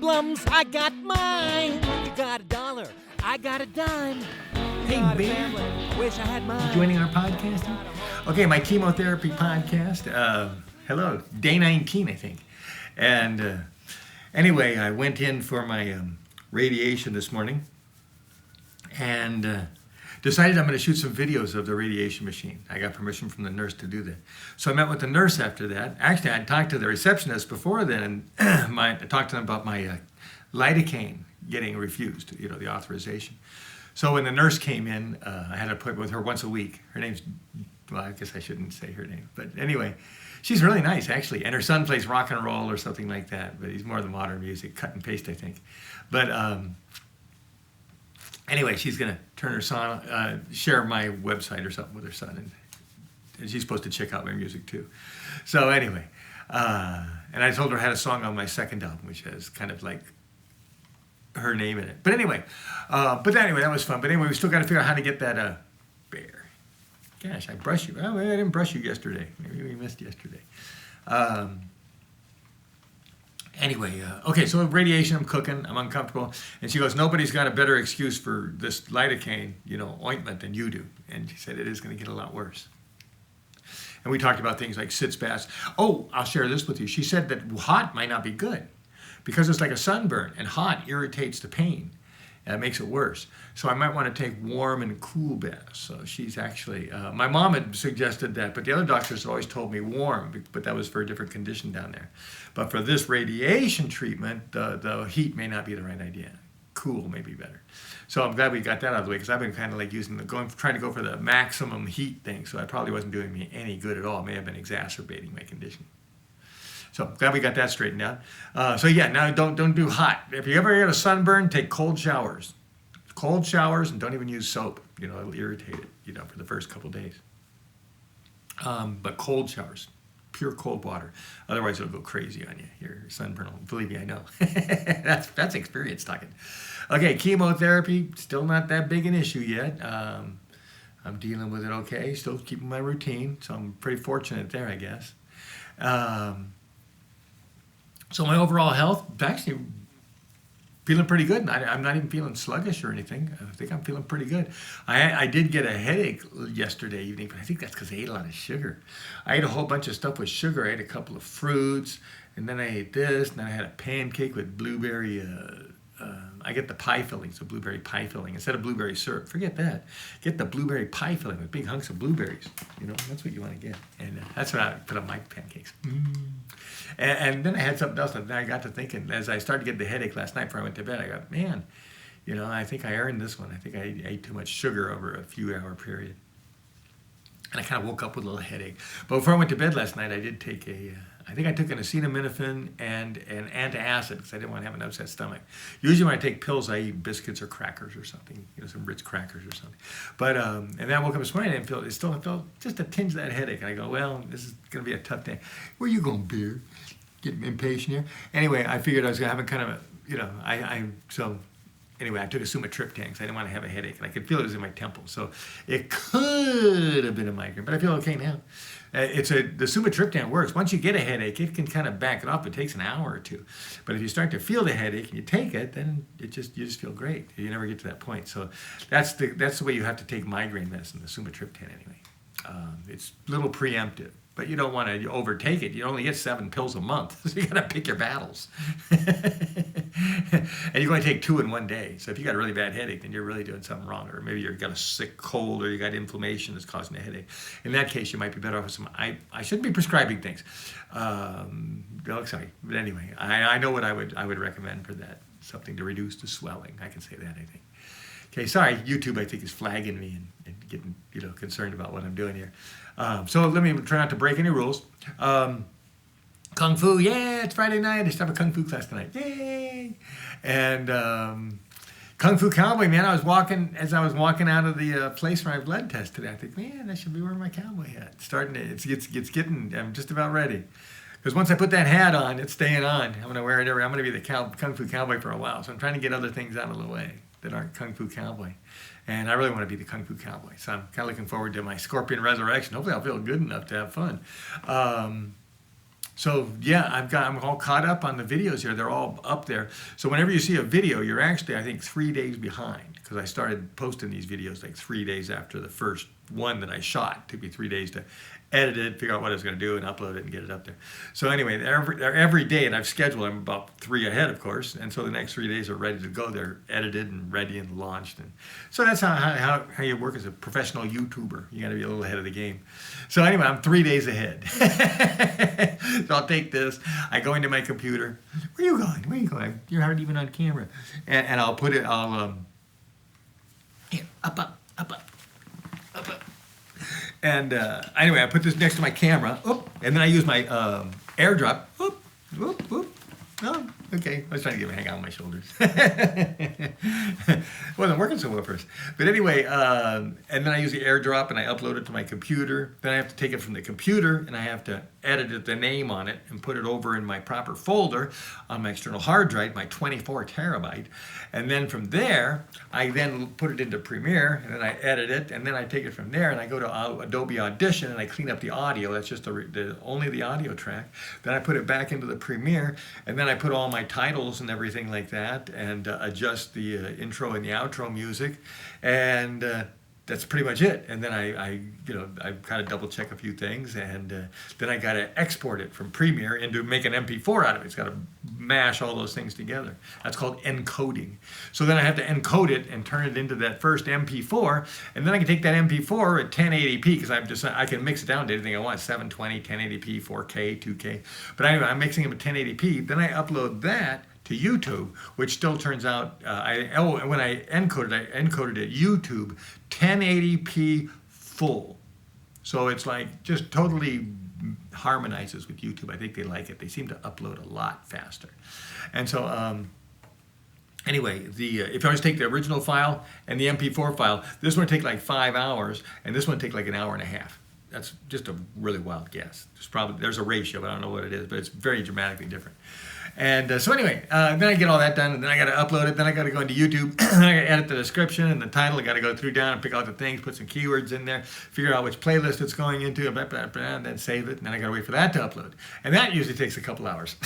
problems, I got mine. You got $1, I got a dime. Hey, man. Wish I had mine. Joining our podcast? Okay, my chemotherapy podcast. Hello, day 19, I think. And anyway, I went in for my radiation this morning and decided I'm going to shoot some videos of the radiation machine. I got permission from the nurse to do that. So I met with the nurse after that. Actually, I talked to the receptionist before then, and I talked to them about my lidocaine getting refused, the authorization. So when the nurse came in, I had an appointment with her once a week. Her name's, well, I guess I shouldn't say her name. But anyway, she's really nice, actually. And her son plays rock and roll or something like that. But he's more of the modern music, cut and paste, I think. But anyway, she's going to turn her son, share my website or something with her son. And she's supposed to check out my music, too. So anyway, and I told her I had a song on my second album, which has kind of like her name in it. But anyway, that was fun. But anyway, we still got to figure out how to get that bear. Gosh, I brushed you. Oh, I didn't brush you yesterday. Maybe we missed yesterday. Anyway, okay, so radiation, I'm cooking, I'm uncomfortable. And she goes, nobody's got a better excuse for this lidocaine, ointment than you do. And she said, it is going to get a lot worse. And we talked about things like sitz baths. Oh, I'll share this with you. She said that hot might not be good because it's like a sunburn, and hot irritates the pain. And it makes it worse. So I might want to take warm and cool baths. So she's actually, my mom had suggested that, but the other doctors always told me warm, but that was for a different condition down there. But for this radiation treatment, the heat may not be the right idea. Cool may be better. So I'm glad we got that out of the way, because I've been kind of like trying to go for the maximum heat thing, so it probably wasn't doing me any good at all. It may have been exacerbating my condition. So glad we got that straightened out. So yeah, now don't do hot. If you ever get a sunburn, take cold showers. Cold showers, and don't even use soap. It'll irritate it, for the first couple days. But cold showers, pure cold water. Otherwise, it'll go crazy on you. Your sunburn will, believe me, I know. that's experience talking. Okay, chemotherapy, still not that big an issue yet. I'm dealing with it okay, still keeping my routine, so I'm pretty fortunate there, I guess. So my overall health, actually feeling pretty good. I'm not even feeling sluggish or anything. I think I'm feeling pretty good. I did get a headache yesterday evening, but I think that's because I ate a lot of sugar. I ate a whole bunch of stuff with sugar. I ate a couple of fruits, and then I ate this, and then I had a pancake with blueberry, I get the pie filling, so blueberry pie filling instead of blueberry syrup. Forget that. Get the blueberry pie filling with big hunks of blueberries. That's what you want to get. And that's what I put on my pancakes. And then I had something else, and then I got to thinking, as I started to get the headache last night before I went to bed, I got, man, I think I earned this one. I think I ate too much sugar over a few-hour period. And I kind of woke up with a little headache. But before I went to bed last night, I did take I think I took an acetaminophen and an antacid because I didn't want to have an upset stomach. Usually when I take pills, I eat biscuits or crackers or something, some Ritz crackers or something. But, and then I woke up this morning and I felt just a tinge of that headache. And I go, well, this is going to be a tough day. Where you going, beer? Getting impatient here. Anyway, I figured I was going to have a kind of so anyway, I took a sumatriptan because I didn't want to have a headache, and I could feel it was in my temple. So it could have been a migraine, but I feel okay now. The sumatriptan works. Once you get a headache, it can kind of back it off. It takes an hour or two. But if you start to feel the headache and you take it, then you just feel great. You never get to that point. So that's the way you have to take migraine medicine, the sumatriptan anyway. It's a little preemptive. But you don't want to overtake it. You only get 7 pills a month, so you got to pick your battles. And you're going to take 2 in one day. So if you got a really bad headache, then you're really doing something wrong. Or maybe you've got a sick cold, or you got inflammation that's causing a headache. In that case, you might be better off with some. I shouldn't be prescribing things. Sorry, but anyway, I know what I would recommend for that. Something to reduce the swelling. I can say that, I think. Okay, sorry, YouTube I think is flagging me and getting concerned about what I'm doing here. So let me try not to break any rules. Kung Fu, yeah, it's Friday night. I just have a Kung Fu class tonight, yay! And Kung Fu Cowboy, man, as I was walking out of the place where I blood test today, I think, man, I should be wearing my cowboy hat. It's getting, I'm just about ready. Because once I put that hat on, it's staying on. I'm going to wear it I'm going to be the Kung Fu Cowboy for a while. So I'm trying to get other things out of the way that aren't Kung Fu Cowboy. And I really want to be the Kung Fu Cowboy. So I'm kind of looking forward to my Scorpion Resurrection. Hopefully I'll feel good enough to have fun. So yeah, I'm all caught up on the videos here. They're all up there. So whenever you see a video, you're actually, I think, 3 days behind, because I started posting these videos like 3 days after the first one that I shot. It took me 3 days to edit it, figure out what I was going to do, and upload it and get it up there. So anyway, they're every day, and I've scheduled them about 3 ahead, of course, and so the next 3 days are ready to go. They're edited and ready and launched, and so that's how you work as a professional YouTuber. You got to be a little ahead of the game. So anyway, I'm 3 days ahead. So I'll take this. I go into my computer. Where are you going? Where are you going? You aren't even on camera. And I'll put it. Here, up. And anyway, I put this next to my camera, and then I use my airdrop. Oh, okay. I was trying to get him to hang out on my shoulders. It wasn't working so well first. But anyway, and then I use the airdrop and I upload it to my computer. Then I have to take it from the computer and I have to edit the name on it and put it over in my proper folder on my external hard drive, my 24 terabyte. And then from there, I then put it into Premiere and then I edit it. And then I take it from there and I go to Adobe Audition and I clean up the audio. That's just only the audio track. Then I put it back into the Premiere and then I put all my titles and everything like that and adjust the intro and the outro music. And that's pretty much it. And then I kind of double check a few things, and then I got to export it from Premiere into make an MP4 out of it. It's got to mash all those things together. That's called encoding. So then I have to encode it and turn it into that first MP4, and then I can take that MP4 at 1080p because I can mix it down to anything I want: 720, 1080p, 4K, 2K. But anyway, I'm mixing them at 1080p. Then I upload that to YouTube, which still turns out, when I encoded it YouTube 1080p full. So it's like just totally harmonizes with YouTube. I think they like it. They seem to upload a lot faster. And so anyway, if I was to take the original file and the MP4 file, this one would take like 5 hours and this one would take like an hour and a half. That's just a really wild guess. There's a ratio, but I don't know what it is, but it's very dramatically different. And so anyway, then I get all that done, and then I got to upload it. Then I got to go into YouTube, and I got to edit the description and the title. I got to go through down and pick out the things, put some keywords in there, figure out which playlist it's going into, and then save it. And then I got to wait for that to upload, and that usually takes a couple hours.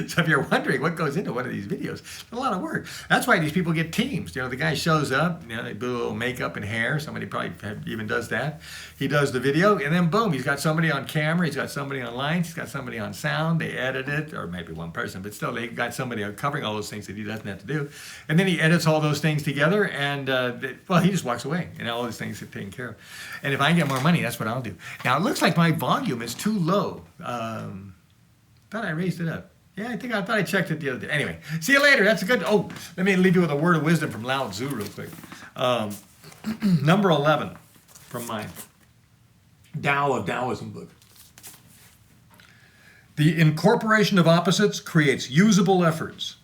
So if you're wondering what goes into one of these videos, it's a lot of work. That's why these people get teams. The guy shows up, they do a little makeup and hair. Somebody probably even does that. He does the video, and then boom, he's got somebody on camera, he's got somebody on lines, he's got somebody on sound. They edit it, or maybe one person, but still they got somebody covering all those things that he doesn't have to do. And then he edits all those things together, and he just walks away, and all these things are taken care of. And if I get more money, that's what I'll do. Now, it looks like my volume is too low. Thought I raised it up. Yeah, I thought I checked it the other day. Anyway, see you later. That's a good. Oh, let me leave you with a word of wisdom from Lao Tzu real quick. Number 11 from my Tao of Taoism book. The incorporation of opposites creates usable efforts.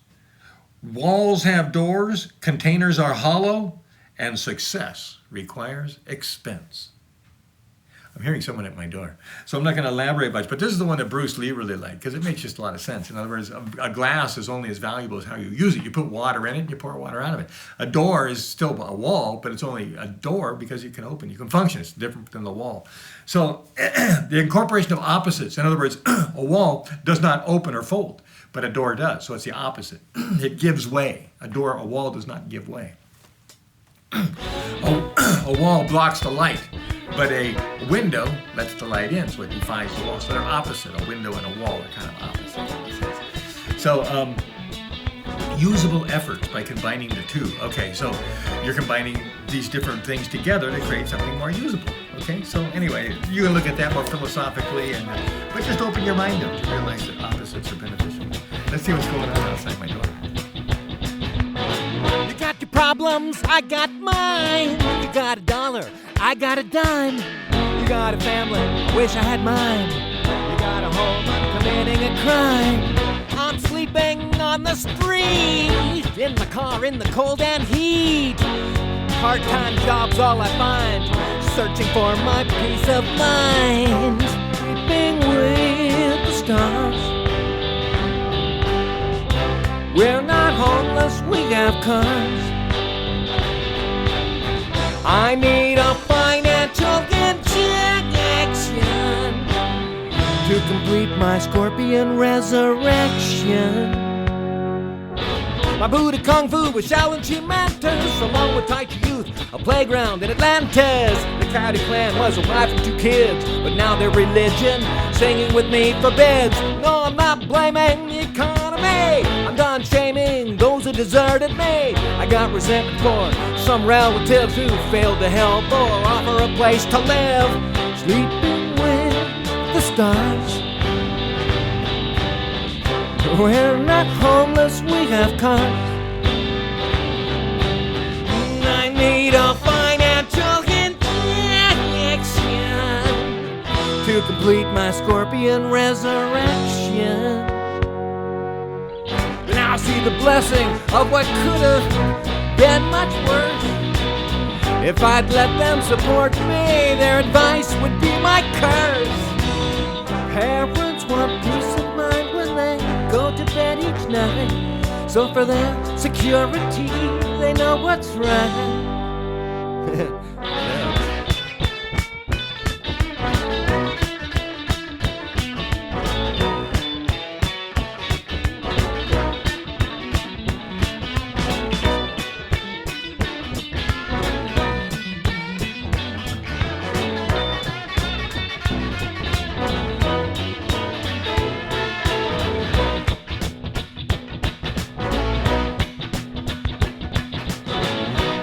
Walls have doors, containers are hollow, and success requires expense. I'm hearing someone at my door. So I'm not going to elaborate much, but this is the one that Bruce Lee really liked because it makes just a lot of sense. In other words, a glass is only as valuable as how you use it. You put water in it, you pour water out of it. A door is still a wall, but it's only a door because you can open, you can function. It's different than the wall. So the incorporation of opposites, in other words, a wall does not open or fold, but a door does. So it's the opposite. It gives way. A wall does not give way. A wall blocks the light, but a window lets the light in, so it defies the wall. So they're opposite. A window and a wall are kind of opposite. So usable efforts by combining the two. Okay, so you're combining these different things together to create something more usable. Okay, so anyway, you can look at that more philosophically, but just open your mind up to realize that opposites are beneficial. Let's see what's going on outside my door. You got your problems, I got mine. You got $1, I got a dime. You got a family, I wish I had mine. You got a home, I'm committing a crime. I'm sleeping on the street, in my car in the cold and heat. Part-time job's all I find, searching for my peace of mind. Sleeping with the stars. We're not homeless, we have cars. I need a financial injection. to complete my scorpion resurrection. My Buddha Kung Fu with Shaolin Mantis, along with Tai Chi Youth, a playground in Atlantis. The Coyote Clan was a wife and 2 kids, but now their religion, singing with me, forbids. No, I'm not blaming the economy. I'm done shaming those who deserted me. I got resentment for some relatives who failed to help or offer a place to live. Sleeping with the stars. We're not homeless, we have cars. I need a financial injection to complete my scorpion resurrection. Now I see the blessing of what could have been much worse. If I'd let them support me, their advice would be my curse. Parents want peace of mind when they go to bed each night. So for their security, they know what's right.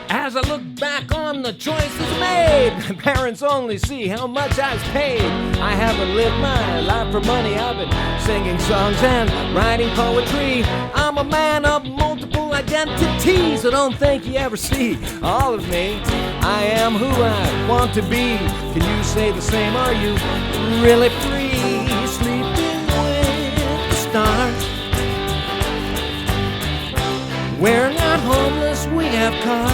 As I look back on the choices made, my parents only see how much I was paid. I haven't lived my life for money. I've been singing songs and writing poetry. I'm a man of multiple identities. I don't think you ever see all of me. I am who I want to be. Can you say the same? Are you really free? Sleeping with the stars. We're not homeless, we have cars.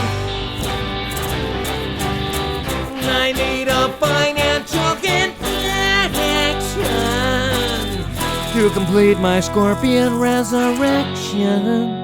I need a financial injection to complete my scorpion resurrection.